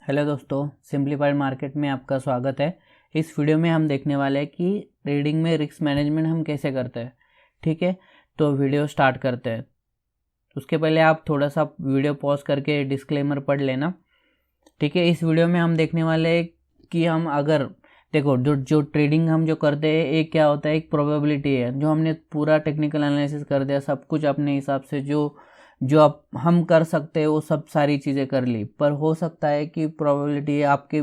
Hello दोस्तों, simplified market में आपका स्वागत है। इस वीडियो में हम देखने वाले हैं कि ट्रेडिंग में रिस्क मैनेजमेंट हम कैसे करते हैं। ठीक है, तो वीडियो स्टार्ट करते हैं। उसके पहले आप थोड़ा सा वीडियो पॉज करके डिस्क्लेमर पढ़ लेना। ठीक है, इस वीडियो में हम देखने वाले हैं कि हम अगर देखो जो ट्रेडिंग हम जो करते हैं एक क्या होता है, एक प्रोबेबिलिटी है। जो हमने पूरा टेक्निकल एनालिसिस कर दिया, सब कुछ अपने हिसाब से जो अब हम कर सकते हैं वो सब सारी चीज़ें कर ली, पर हो सकता है कि प्रोबेबिलिटी आपके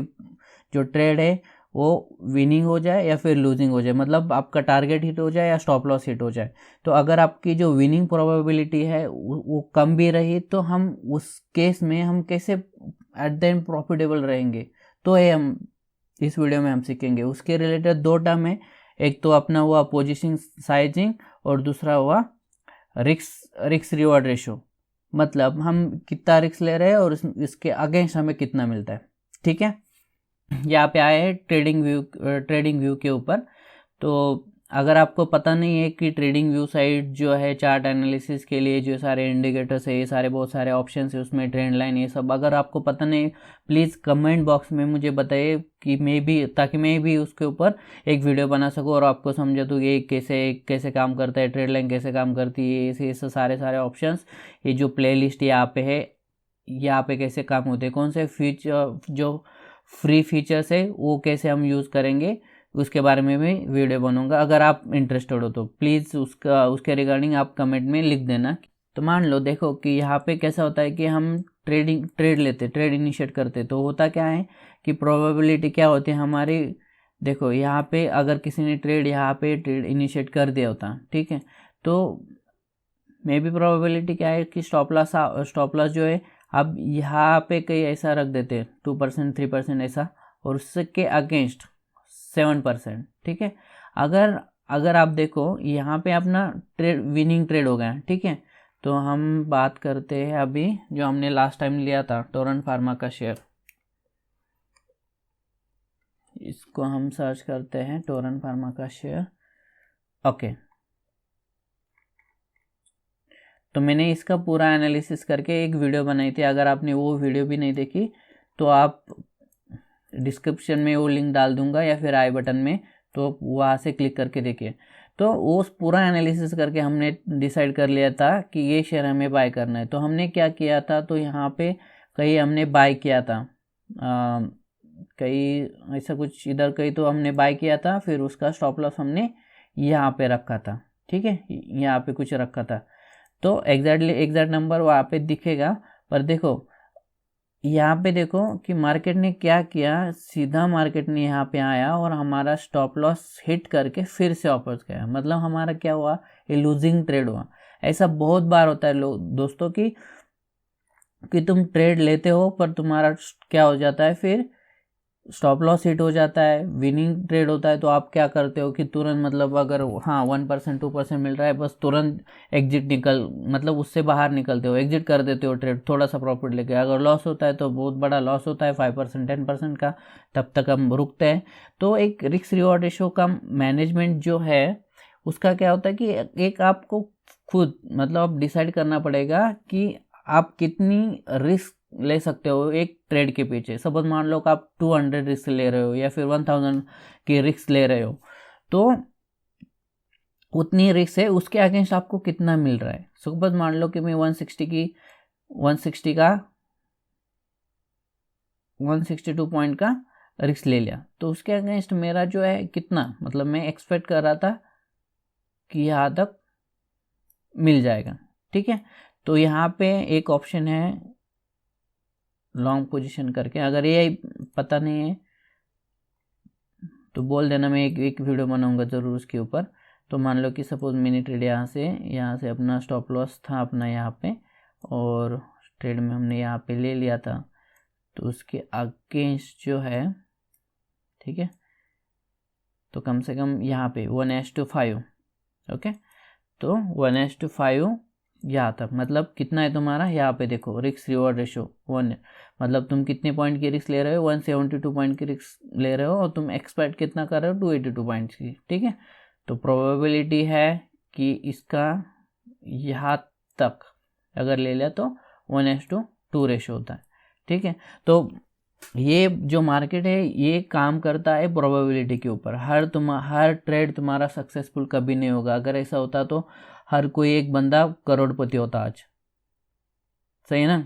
जो ट्रेड है वो विनिंग हो जाए या फिर लूजिंग हो जाए, मतलब आपका टारगेट हिट हो जाए या स्टॉप लॉस हिट हो जाए। तो अगर आपकी जो विनिंग प्रोबेबिलिटी है वो कम भी रही तो हम उस केस में हम कैसे एट द एंड प्रॉफिटेबल रहेंगे, तो ये हम इस वीडियो में हम सीखेंगे। उसके रिलेटेड दो टर्म है, एक तो अपना हुआ पोजीशन साइजिंग और दूसरा हुआ रिक्स रिवॉर्ड रेशो, मतलब हम कितना रिक्स ले रहे हैं और इसके अगेंस्ट हमें कितना मिलता है। ठीक है, यहाँ पे आए हैं ट्रेडिंग व्यू के ऊपर। तो अगर आपको पता नहीं है कि ट्रेडिंग व्यू साइट जो है चार्ट एनालिसिस के लिए जो सारे इंडिकेटर्स है, ये सारे बहुत सारे ऑप्शंस है उसमें, ट्रेंड लाइन, ये सब अगर आपको पता नहीं प्लीज़ कमेंट बॉक्स में मुझे बताइए कि ताकि मैं भी उसके ऊपर एक वीडियो बना सकूँ और आपको समझा दूँ कि कैसे कैसे काम करता है, ट्रेड लाइन कैसे काम करती है, ऐसे सारे ऑप्शंस, ये जो प्ले लिस्ट यहाँ पे है, यहाँ पे कैसे काम होते हैं, कौन से फीचर जो फ्री फीचर्स है वो कैसे हम यूज़ करेंगे, उसके बारे में भी वीडियो बनाऊंगा। अगर आप इंटरेस्टेड हो तो प्लीज़ उसके रिगार्डिंग आप कमेंट में लिख देना। तो मान लो देखो कि यहाँ पे कैसा होता है कि हम ट्रेड इनिशिएट करते, तो होता क्या है कि प्रोबेबिलिटी क्या होती है हमारी। देखो यहाँ पे अगर किसी ने यहाँ पे ट्रेड इनिशिएट कर दिया होता, ठीक है, तो मे बी प्रोबेबिलिटी क्या है कि स्टॉप लॉस जो है अब यहाँ पे कहीं ऐसा रख देते हैं 2% 3% ऐसा, और उसके अगेंस्ट 7%। ठीक है, अगर आप देखो यहाँ पे अपना विनिंग ट्रेड हो गया। ठीक है, तो हम बात करते हैं अभी जो हमने लास्ट टाइम लिया था टोरेंट फार्मा का शेयर। इसको हम सर्च करते हैं टोरेंट फार्मा का शेयर। ओके, तो मैंने इसका पूरा एनालिसिस करके एक वीडियो बनाई थी। अगर आपने वो वीडियो भी नहीं देखी तो आप डिस्क्रिप्शन में वो लिंक डाल दूंगा या फिर आई बटन में, तो वहाँ से क्लिक करके देखिए। तो वो पूरा एनालिसिस करके हमने डिसाइड कर लिया था कि ये शेयर हमें बाय करना है। तो हमने क्या किया था, तो यहाँ पे कहीं हमने बाय किया था, कहीं ऐसा कुछ इधर कहीं तो हमने बाय किया था, फिर उसका स्टॉप लॉस हमने यहाँ पे रखा था। ठीक है, यहाँ पे कुछ रखा था, तो एग्जैक्ट नंबर वहाँ पे दिखेगा। पर देखो यहाँ पे देखो कि मार्केट ने क्या किया, सीधा मार्केट ने यहाँ पे आया और हमारा स्टॉप लॉस हिट करके फिर से वापस गया, मतलब हमारा क्या हुआ, ये लूजिंग ट्रेड हुआ। ऐसा बहुत बार होता है दोस्तों कि तुम ट्रेड लेते हो पर तुम्हारा क्या हो जाता है, फिर स्टॉप लॉस हिट हो जाता है, विनिंग ट्रेड होता है, तो आप क्या करते हो कि तुरंत, मतलब अगर 1% 2% मिल रहा है बस तुरंत मतलब उससे बाहर निकलते हो, एग्जिट कर देते हो ट्रेड, थोड़ा सा प्रॉफिट लेके। अगर लॉस होता है तो बहुत बड़ा लॉस होता है 5% 10% का, तब तक हम रुकते हैं। तो एक रिस्क रिवॉर्ड रेशो का मैनेजमेंट जो है उसका क्या होता है कि एक आपको खुद मतलब डिसाइड करना पड़ेगा कि आप कितनी रिस्क ले सकते हो एक ट्रेड के पीछे। सपोज मान लो कि आप 200 रिस्क ले रहे हो या फिर 1000 की रिस्क ले रहे हो, तो उतनी रिस्क है, उसके अगेंस्ट आपको कितना मिल रहा है। सपोज मान लो कि मैं 162 पॉइंट का रिस्क ले लिया, तो उसके अगेंस्ट मेरा जो है कितना, मतलब मैं एक्सपेक्ट कर रहा था कि यहाँ तक मिल जाएगा। ठीक है, तो यहाँ पे एक ऑप्शन है लॉन्ग पोजीशन करके, अगर ये पता नहीं है तो बोल देना, मैं एक वीडियो बनाऊंगा ज़रूर उसके ऊपर। तो मान लो कि सपोज मिनी ट्रेड यहाँ से अपना स्टॉप लॉस था अपना यहाँ पे, और ट्रेड में हमने यहाँ पे ले लिया था, तो उसके अगेंस्ट जो है, ठीक है, तो कम से कम यहाँ पे 1:5। ओके, तो 1:5 यहाँ तक, मतलब कितना है तुम्हारा, यहाँ पे देखो रिस्क रिवॉर्ड रेशो 1, मतलब तुम कितने पॉइंट की रिस्क ले रहे हो, 172 पॉइंट की रिस्क ले रहे हो और तुम एक्सपेक्ट कितना कर रहे हो, 282 पॉइंट्स की। ठीक है, तो प्रोबेबिलिटी है कि इसका यहाँ तक अगर ले लिया तो 1:2 रेशो होता है। ठीक है, तो ये जो मार्केट है ये काम करता है प्रोबेबिलिटी के ऊपर। हर ट्रेड तुम्हारा सक्सेसफुल कभी नहीं होगा। अगर ऐसा होता तो हर कोई एक बंदा करोड़पति होता आज, सही है ना।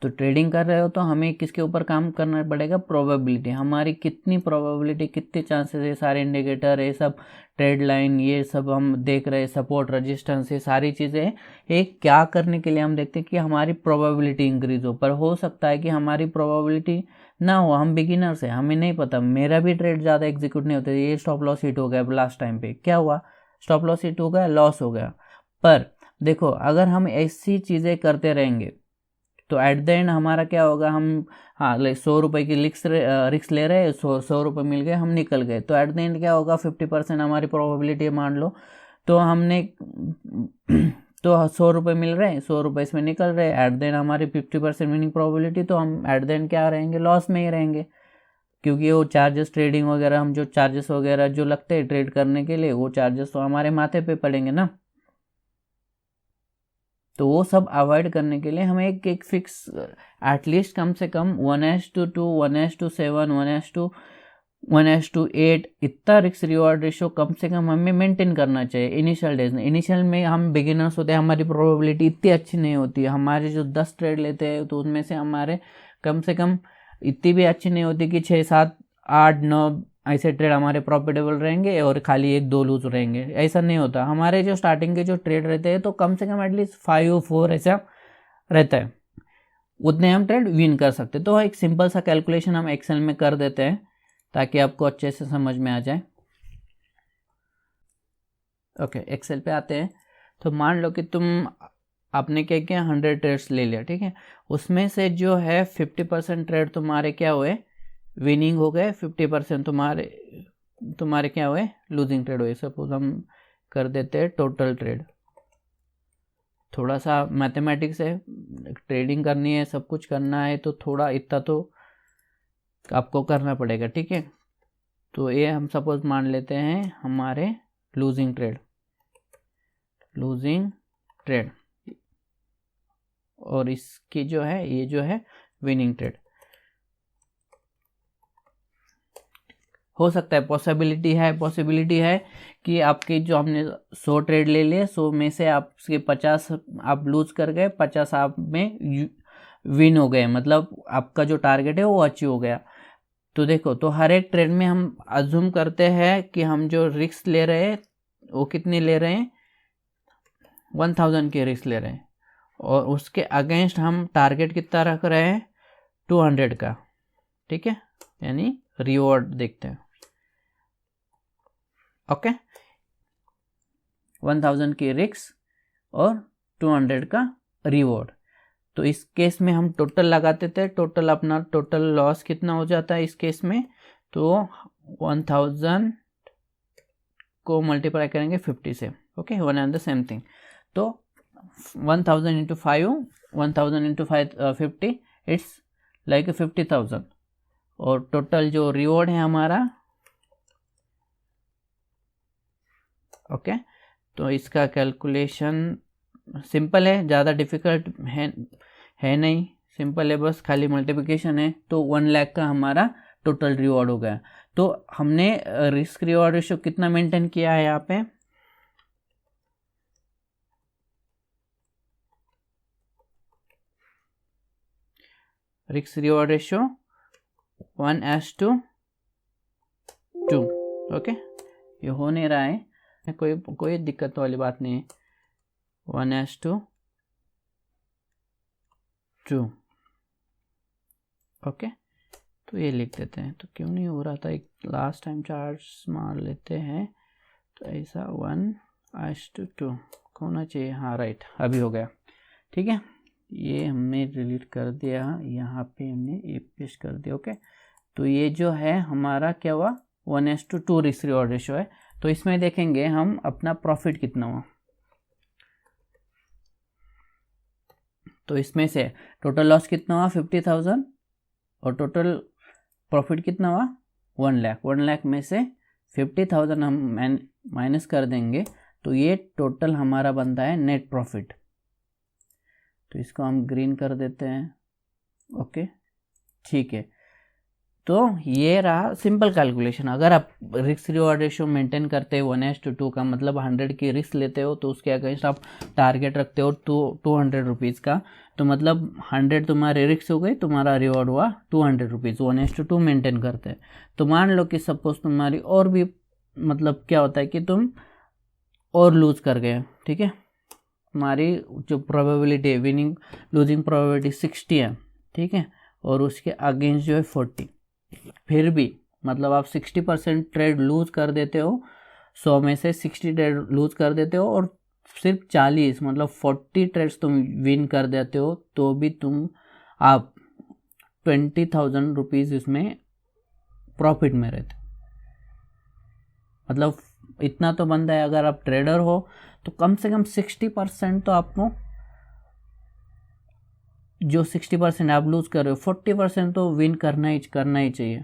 तो ट्रेडिंग कर रहे हो तो हमें किसके ऊपर काम करना पड़ेगा, प्रोबेबिलिटी। हमारी कितनी प्रोबेबिलिटी, कितने चांसेस है, सारे इंडिकेटर ये सब, ट्रेड लाइन ये सब हम देख रहे हैं, सपोर्ट रेजिस्टेंस ये सारी चीज़ें एक क्या करने के लिए हम देखते हैं कि हमारी प्रोबेबिलिटी इंक्रीज हो। पर हो सकता है कि हमारी प्रोबेबिलिटी ना हो, हम बिगिनर्स हैं, हमें नहीं पता। मेरा भी ट्रेड ज़्यादा एग्जीक्यूट नहीं होता। ये स्टॉप लॉस हिट हो गया लास्ट टाइम पे, क्या हुआ, स्टॉप लॉस हिट हो गया, लॉस हो गया। पर देखो अगर हम ऐसी चीज़ें करते रहेंगे तो एट द एंड हमारा क्या होगा, हम हाँ 100 रुपये की रिक्स ले रहे हैं, 100 रुपये मिल गए, हम निकल गए, तो एट द एंड क्या होगा, 50% हमारी प्रोबेबिलिटी मान लो। तो हमने तो 100 रुपये मिल रहे हैं, 100 रुपये इसमें निकल रहे हैं, एट द एंड हमारी 50% विनिंग प्रोबेबिलिटी, तो हम एट द एंड क्या रहेंगे, लॉस में ही रहेंगे। क्योंकि वो चार्जेस ट्रेडिंग वगैरह, हम जो चार्जेस वगैरह जो लगते हैं ट्रेड करने के लिए, वो चार्जेस तो हमारे माथे पे पड़ेंगे ना। तो वो सब अवॉइड करने के लिए हमें एक फिक्स एटलीस्ट कम से कम 1:2, 1:7, 1:8 इतना रिस्क रिवॉर्ड रेशो कम से कम हमें मेंटेन करना चाहिए इनिशियल डेज में। इनिशियल में हम बिगिनर्स होते हैं, हमारी प्रोबेबिलिटी इतनी अच्छी नहीं होती है। हमारे जो 10 ट्रेड लेते हैं तो उनमें से हमारे कम से कम इतनी भी अच्छी नहीं होती कि 6, 7, 8, 9 ऐसे ट्रेड हमारे प्रॉफिटेबल रहेंगे और खाली 1-2 लूज रहेंगे, ऐसा नहीं होता। हमारे जो स्टार्टिंग के जो ट्रेड रहते हैं तो कम से कम एटलीस्ट 5 4 ऐसा रहता है, उतने हम ट्रेड विन कर सकते हैं। तो एक सिंपल सा कैलकुलेशन हम एक्सेल में कर देते हैं ताकि आपको अच्छे से समझ में आ जाए। ओके, एक्सेल पे आते हैं। तो मान लो कि आपने क्या किया, 100 ट्रेड्स ले लिया, ठीक है। उसमें से जो है 50% ट्रेड तुम्हारे क्या हुए, विनिंग हो गए, 50% तुम्हारे क्या हुए, लूजिंग ट्रेड हुए। सपोज हम कर देते हैं टोटल ट्रेड। थोड़ा सा मैथमेटिक्स है, ट्रेडिंग करनी है, सब कुछ करना है, तो थोड़ा इतना तो आपको करना पड़ेगा, ठीक है। तो ये हम सपोज मान लेते हैं हमारे लूजिंग ट्रेड, और इसकी जो है ये जो है विनिंग ट्रेड। हो सकता है, पॉसिबिलिटी है कि आपकी जो हमने 100 ट्रेड ले लिए, 100 में से आपके 50 आप लूज कर गए, 50 आप में विन हो गए, मतलब आपका जो टारगेट है वो अचीव हो गया। तो देखो, तो हर एक ट्रेड में हम अज्यूम करते हैं कि हम जो रिस्क ले रहे हैं वो कितनी ले रहे हैं, 1000 की रिस्क ले रहे हैं, और उसके अगेंस्ट हम टारगेट कितना रख रहे हैं, 200 का, ठीक है, यानी रिवॉर्ड देखते हैं। ओके, 1000 की रिस्क और 200 का रिवॉर्ड। तो इस केस में हम टोटल लगाते थे, टोटल अपना टोटल लॉस कितना हो जाता है इस केस में, तो 1000 को मल्टीप्लाई करेंगे 50 से। Okay, one and the same thing. तो 1000 इंटू 5, 1000 इंटू 50, इट्स लाइक 50,000। और टोटल जो रिवॉर्ड है हमारा, ओके, तो इसका कैलकुलेशन सिंपल है, ज़्यादा डिफिकल्ट है नहीं, सिंपल है, बस खाली मल्टीप्लिकेशन है। तो 1 लाख का हमारा टोटल रिवॉर्ड हो गया। तो हमने रिस्क रिवॉर्ड रेशियो कितना मेंटेन किया है यहाँ पे, रिस्क रिवॉर्ड रेशियो 1:2। ओके, ये हो नहीं रहा है, कोई दिक्कत वाली बात नहीं है, 1:2। ओके, तो ये लिख देते हैं। तो क्यों नहीं हो रहा था, एक लास्ट टाइम चार्ट्स मार लेते हैं, तो ऐसा 1:2 होना चाहिए। हाँ राइट, अभी हो गया, ठीक है। ये हमने डिलीट कर दिया, यहाँ पे हमने ये पेस्ट कर दिया। ओके, तो ये जो है हमारा क्या हुआ, 1:2 रिस्क रिवॉर्ड रेशियो है। तो इसमें देखेंगे हम अपना प्रॉफिट कितना हुआ। तो इसमें से टोटल लॉस कितना हुआ, 50,000, और टोटल प्रॉफिट कितना हुआ, 1 लाख। 1 लाख में से 50,000 हम माइनस कर देंगे, तो ये टोटल हमारा बनता है नेट प्रॉफिट। तो इसको हम ग्रीन कर देते हैं। ओके, ठीक है, तो ये रहा सिंपल कैलकुलेशन। अगर आप रिस्क रिवॉर्ड रेशियो मेंटेन करते हो 1:2 का, मतलब 100 की रिस्क लेते हो तो उसके अगेंस्ट आप टारगेट रखते हो 200 रुपीज़ का, तो मतलब 100 तुम्हारे रिस्क हो गई, तुम्हारा रिवॉर्ड हुआ 200 रुपीज़, 1:2 मेंटेन करते हैं। तो मान लो कि सपोज तुम्हारी और भी मतलब क्या होता है कि तुम और लूज़ कर गए, ठीक है, तुम्हारी जो प्रोबेबिलिटी है विनिंग लूजिंग प्रोबेबिलिटी 60 है, ठीक है, और उसके अगेंस्ट जो है 40, फिर भी मतलब आप 60% ट्रेड लूज कर देते हो, 100 में से 60 ट्रेड लूज कर देते हो और सिर्फ 40 मतलब 40 ट्रेड्स तुम विन कर देते हो, तो भी आप 20,000 रुपीज़ इसमें प्रॉफिट में रहते हो। मतलब इतना तो बनता है, अगर आप ट्रेडर हो तो कम से कम 60% तो आपको, जो 60% आप लूज कर रहे हो 40% तो विन करना ही चाहिए,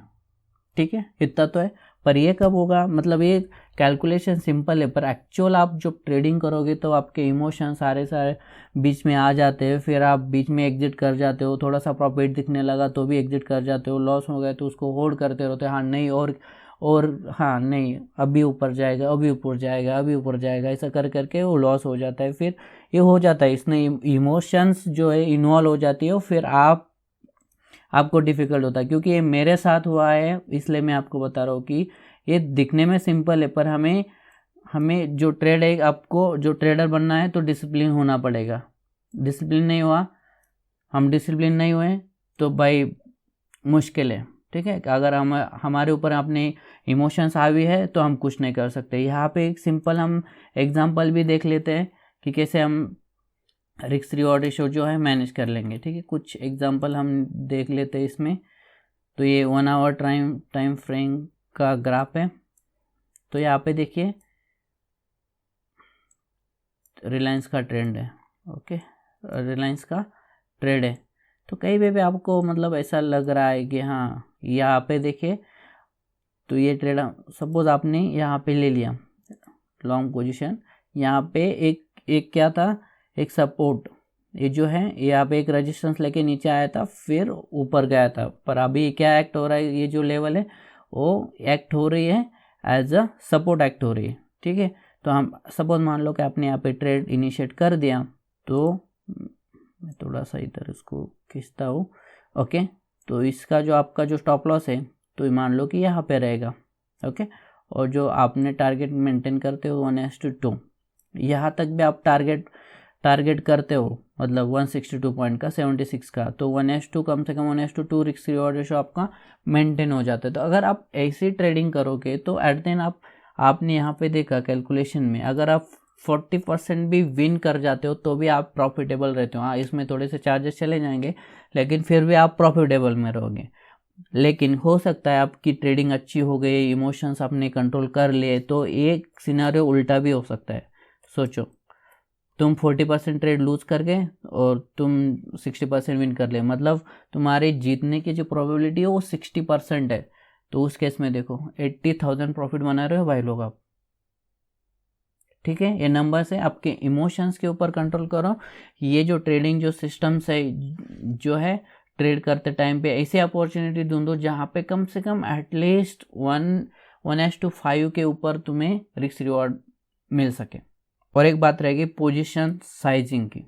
ठीक है, इतना तो है। पर ये कब होगा, मतलब ये कैलकुलेशन सिंपल है, पर एक्चुअल आप जब ट्रेडिंग करोगे तो आपके इमोशन सारे बीच में आ जाते हैं, फिर आप बीच में एग्जिट कर जाते हो, थोड़ा सा प्रॉफिट दिखने लगा तो भी एग्जिट कर जाते हो, लॉस हो गया तो उसको होल्ड करते रहते हो, हाँ नहीं और हाँ नहीं अभी ऊपर जाएगा, अभी ऊपर जाएगा, अभी ऊपर जाएगा, ऐसा कर करके वो लॉस हो जाता है। फिर ये हो जाता है, इसमें इमोशंस जो है इन्वॉल्व हो जाती है, फिर आपको डिफ़िकल्ट होता है। क्योंकि ये मेरे साथ हुआ है, इसलिए मैं आपको बता रहा हूँ कि ये दिखने में सिंपल है, पर हमें जो ट्रेड है, आपको जो ट्रेडर बनना है तो डिसिप्लिन होना पड़ेगा। डिसिप्लिन नहीं हुआ, हम डिसिप्लिन नहीं हुए तो भाई मुश्किल है, ठीक है। अगर हमारे ऊपर अपने इमोशंस हावी है तो हम कुछ नहीं कर सकते। यहाँ पे एक सिंपल हम एग्जांपल भी देख लेते हैं कि कैसे हम रिस्क रिवॉर्ड रेशियो जो है मैनेज कर लेंगे, ठीक है। कुछ एग्जांपल हम देख लेते हैं इसमें। तो ये 1 आवर टाइम फ्रेम का ग्राफ है। तो यहाँ पे देखिए रिलायंस का ट्रेंड है, ओके, रिलायंस का ट्रेड है। तो कहीं भी आपको मतलब ऐसा लग रहा है कि हाँ यहाँ पे देखिए, तो ये ट्रेड सपोज आपने यहाँ पे ले लिया लॉन्ग पोजीशन, यहाँ पे एक क्या था, एक सपोर्ट, ये जो है यहाँ पे एक रेजिस्टेंस लेके नीचे आया था, फिर ऊपर गया था। पर अभी क्या एक्ट हो रहा है, ये जो लेवल है वो एक्ट हो रही है एज अ सपोर्ट एक्ट हो रही है, ठीक है। तो हम सपोज मान लो कि आपने यहाँ पे ट्रेड इनिशिएट कर दिया, तो मैं थोड़ा सा इधर इसको खींचता हूँ, ओके। तो इसका जो आपका जो स्टॉप लॉस है तो मान लो कि यहाँ पे रहेगा, ओके। और जो आपने टारगेट मेंटेन करते हो 1:2, यहाँ तक भी आप टारगेट करते हो, मतलब 162 पॉइंट का 76 का, तो 1:2 कम से कम 1:2 रिस्क रिवॉर्ड रेशियो आपका मेंटेन हो जाता है। तो अगर आप ऐसी ट्रेडिंग करोगे तो एट देन आपने यहाँ पे देखा कैलकुलेशन में, अगर आप 40% भी विन कर जाते हो तो भी आप प्रॉफिटेबल रहते हो। हाँ, इसमें थोड़े से चार्जेस चले जाएंगे, लेकिन फिर भी आप प्रॉफिटेबल में रहोगे। लेकिन हो सकता है आपकी ट्रेडिंग अच्छी हो गई, इमोशंस आपने कंट्रोल कर लिए, तो एक सिनेरियो उल्टा भी हो सकता है। सोचो, तुम 40% ट्रेड लूज कर गए और तुम 60% विन कर ले, मतलब तुम्हारे जीतने की जो प्रोबेबिलिटी है वो 60% है। तो उस केस में देखो 80,000 प्रॉफिट बना रहे हो भाई लोग आप, ठीक है। ये नंबर से आपके इमोशंस के ऊपर कंट्रोल करो। ये जो ट्रेडिंग जो सिस्टम्स है जो है, ट्रेड करते टाइम पे ऐसी अपॉर्चुनिटी ढूंढो जहाँ पे कम से कम एटलीस्ट 1:5 के ऊपर तुम्हें रिस्क रिवॉर्ड मिल सके। और एक बात रहेगी पोजीशन साइजिंग की,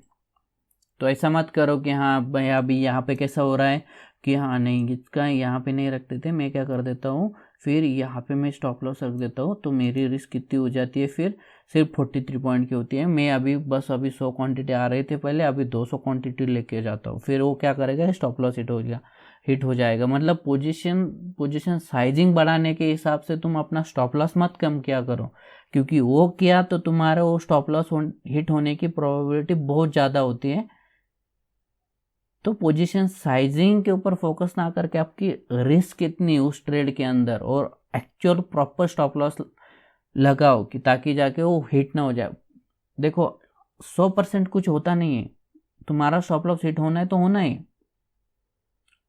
तो ऐसा मत करो कि हाँ भाई अभी यहाँ पे कैसा हो रहा है कि हाँ नहीं इसका यहाँ पे नहीं रखते थे, मैं क्या कर देता हूँ फिर यहाँ पे मैं स्टॉप लॉस रख देता हूँ, तो मेरी रिस्क कितनी हो जाती है, फिर सिर्फ 43 पॉइंट की होती है। मैं अभी 100 क्वांटिटी आ रही थी पहले, अभी 200 क्वांटिटी लेके जाता हूँ, फिर वो क्या करेगा, स्टॉप लॉस हिट हो जाएगा। मतलब पोजीशन साइजिंग बढ़ाने के हिसाब से तुम अपना स्टॉप लॉस मत कम किया करो, क्योंकि वो किया तो तुम्हारा वो स्टॉप लॉस हिट होने की प्रोबेबिलिटी बहुत ज़्यादा होती है। तो पोजीशन साइजिंग के ऊपर फोकस ना करके आपकी रिस्क कितनी उस ट्रेड के अंदर, और एक्चुअल प्रॉपर स्टॉप लॉस लगाओ कि ताकि जाके वो हिट ना हो जाए। देखो 100% कुछ होता नहीं है, तुम्हारा स्टॉप लॉस हिट होना है तो होना ही,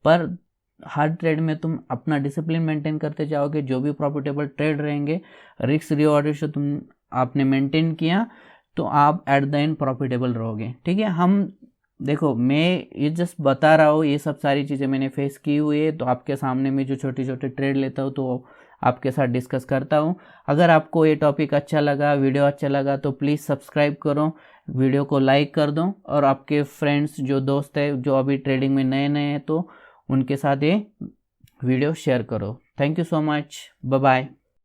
पर हर ट्रेड में तुम अपना डिसिप्लिन मेंटेन करते जाओगे। जो भी प्रॉफिटेबल ट्रेड रहेंगे, रिस्क रिवॉर्ड रेशियो आपने मेंटेन किया तो आप एट द एंड प्रॉफिटेबल रहोगे, ठीक है। हम देखो मैं ये जस्ट बता रहा हूँ, ये सब सारी चीज़ें मैंने फेस की हुई है, तो आपके सामने में जो छोटे छोटे ट्रेड लेता हूँ तो आपके साथ डिस्कस करता हूँ। अगर आपको ये टॉपिक अच्छा लगा, वीडियो अच्छा लगा, तो प्लीज़ सब्सक्राइब करो, वीडियो को लाइक कर दो, और आपके फ्रेंड्स जो दोस्त है जो अभी ट्रेडिंग में नए नए हैं तो उनके साथ ये वीडियो शेयर करो। Thank you so much, bye bye.